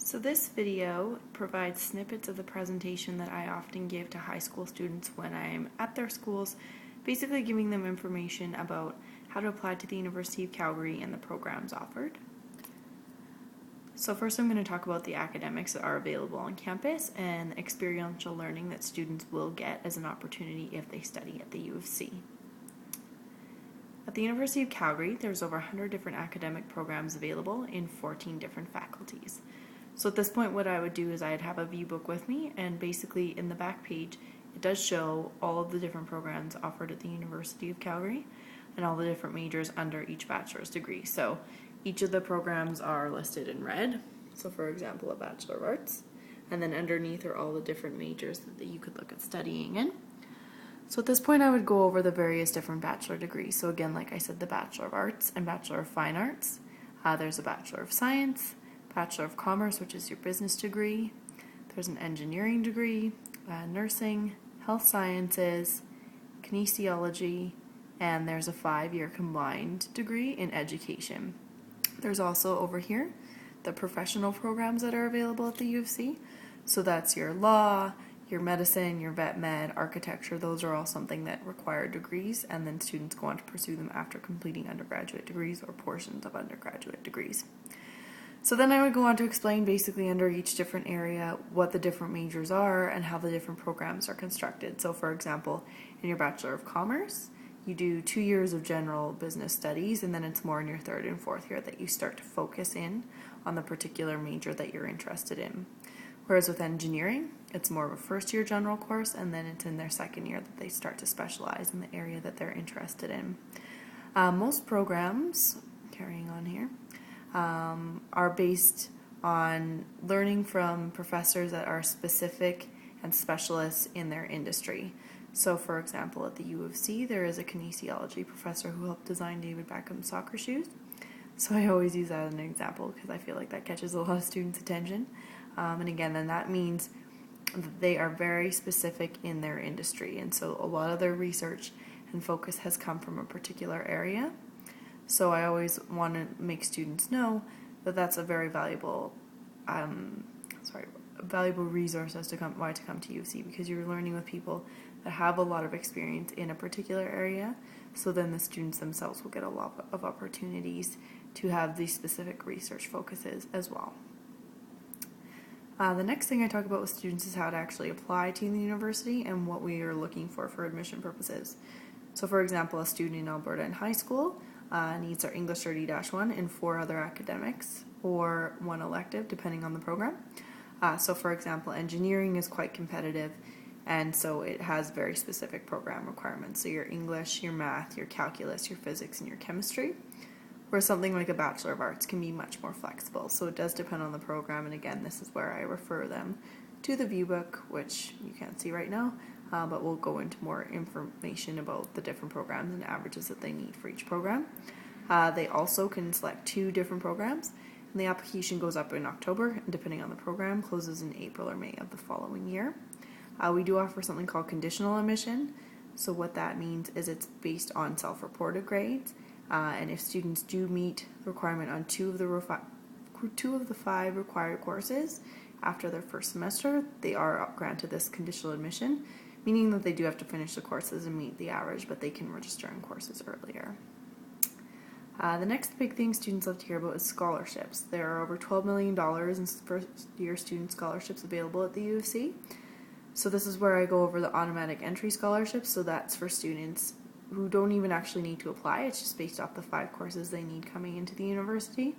So this video provides snippets of the presentation that I often give to high school students when I'm at their schools, basically giving them information about how to apply to the University of Calgary and the programs offered. So first I'm going to talk about the academics that are available on campus and the experiential learning that students will get as an opportunity if they study at the U of C. At the University of Calgary, there's over 100 different academic programs available in 14 different faculties. So at this point, what I would do is I'd have a view book with me, and basically in the back page, it does show all of the different programs offered at the University of Calgary and all the different majors under each bachelor's degree. So each of the programs are listed in red. So for example, a Bachelor of Arts, and then underneath are all the different majors that you could look at studying in. So at this point, I would go over the various different bachelor degrees. So again, like I said, the Bachelor of Arts and Bachelor of Fine Arts. There's a Bachelor of Science, Bachelor of Commerce, which is your business degree. There's an engineering degree, nursing, health sciences, kinesiology, and there's a 5-year combined degree in education. There's also over here the professional programs that are available at the U of C. So that's your law, your medicine, your vet med, architecture. Those are all something that require degrees, and then students go on to pursue them after completing undergraduate degrees or portions of undergraduate degrees. So then I would go on to explain basically under each different area what the different majors are and how the different programs are constructed. So for example, in your Bachelor of Commerce, you do 2 years of general business studies, and then it's more in your 3rd and 4th year that you start to focus in on the particular major that you're interested in. Whereas with engineering, it's more of a 1st-year general course, and then it's in their 2nd year that they start to specialize in the area that they're interested in. Most programs, carrying on here, are based on learning from professors that are specific and specialists in their industry. So for example, at the U of C, there is a kinesiology professor who helped design David Beckham's soccer shoes. So I always use that as an example because I feel like that catches a lot of students' attention. And again, then that means that they are very specific in their industry. And so a lot of their research and focus has come from a particular area. So I always want to make students know that that's a very valuable, valuable resource as to why to come to U of C, because you're learning with people that have a lot of experience in a particular area. So then the students themselves will get a lot of opportunities to have these specific research focuses as well. The next thing I talk about with students is how to actually apply to the university and what we are looking for admission purposes. So for example, a student in Alberta in high school needs their English 30-1 and 4 other academics or 1 elective depending on the program. So for example, engineering is quite competitive, and so it has very specific program requirements. So your English, your math, your calculus, your physics, and your chemistry. Whereas something like a Bachelor of Arts can be much more flexible. So it does depend on the program, and again, this is where I refer them to the view book, which you can't see right now, but we'll go into more information about the different programs and averages that they need for each program. They also can select 2 different programs, and the application goes up in October, and depending on the program, closes in April or May of the following year. We do offer something called conditional admission. So what that means is it's based on self-reported grades. And if students do meet the requirement on 2 of the 5 required courses after their first semester, they are granted this conditional admission, meaning that they do have to finish the courses and meet the average, but they can register in courses earlier. The next big thing students love to hear about is scholarships. There are over $12 million in first-year student scholarships available at the U of C. So this is where I go over the automatic entry scholarships. So that's for students who don't even actually need to apply. It's just based off the 5 courses they need coming into the university.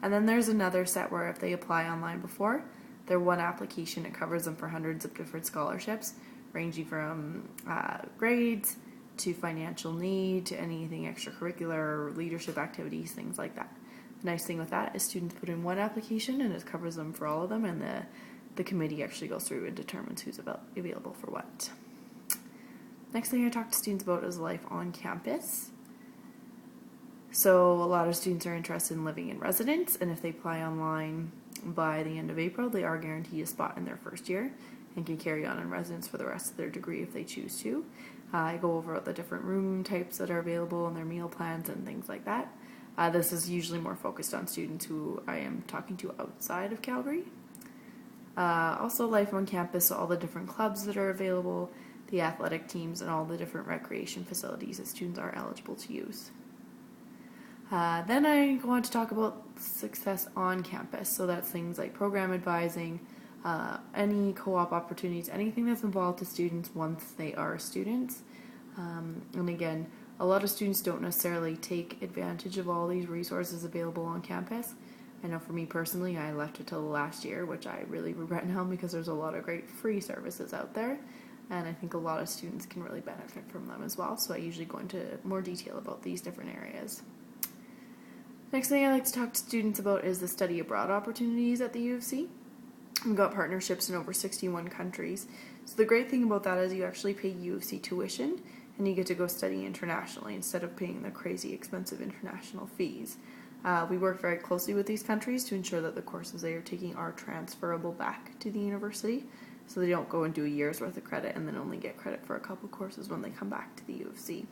And then there's another set where if they apply online before, their 1 application, it covers them for hundreds of different scholarships, ranging from grades to financial need to anything extracurricular, leadership activities, things like that. The nice thing with that is students put in 1 application and it covers them for all of them, and the committee actually goes through and determines who's available for what. Next thing I talk to students about is life on campus. So a lot of students are interested in living in residence, and if they apply online by the end of April, they are guaranteed a spot in their first year and can carry on in residence for the rest of their degree if they choose to. I go over the different room types that are available and their meal plans and things like that. This is usually more focused on students who I am talking to outside of Calgary. Also, life on campus, so all the different clubs that are available, the athletic teams, and all the different recreation facilities that students are eligible to use. Then I go on to talk about success on campus. So that's things like program advising, any co-op opportunities, anything that's involved to students once they are students. And again, a lot of students don't necessarily take advantage of all these resources available on campus. I know for me personally, I left it till last year, which I really regret now because there's a lot of great free services out there. And I think a lot of students can really benefit from them as well. So I usually go into more detail about these different areas. Next thing I like to talk to students about is the study abroad opportunities at the U of C. We've got partnerships in over 61 countries. So the great thing about that is you actually pay U of C tuition and you get to go study internationally instead of paying the crazy expensive international fees. We work very closely with these countries to ensure that the courses they are taking are transferable back to the university, so they don't go and do a year's worth of credit and then only get credit for a couple courses when they come back to the U of C.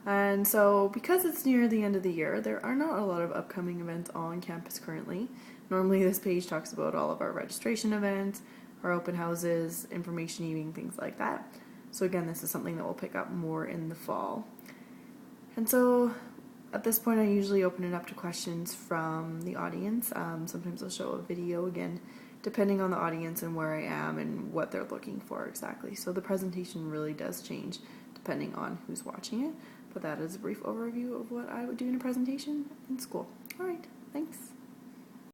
And so, because it's near the end of the year, there are not a lot of upcoming events on campus currently. Normally this page talks about all of our registration events, our open houses, information evening, things like that. So again, this is something that we'll pick up more in the fall. And so, at this point I usually open it up to questions from the audience. Sometimes I'll show a video, again, depending on the audience and where I am and what they're looking for exactly. So the presentation really does change depending on who's watching it. But that is a brief overview of what I would do in a presentation in school. Alright, thanks.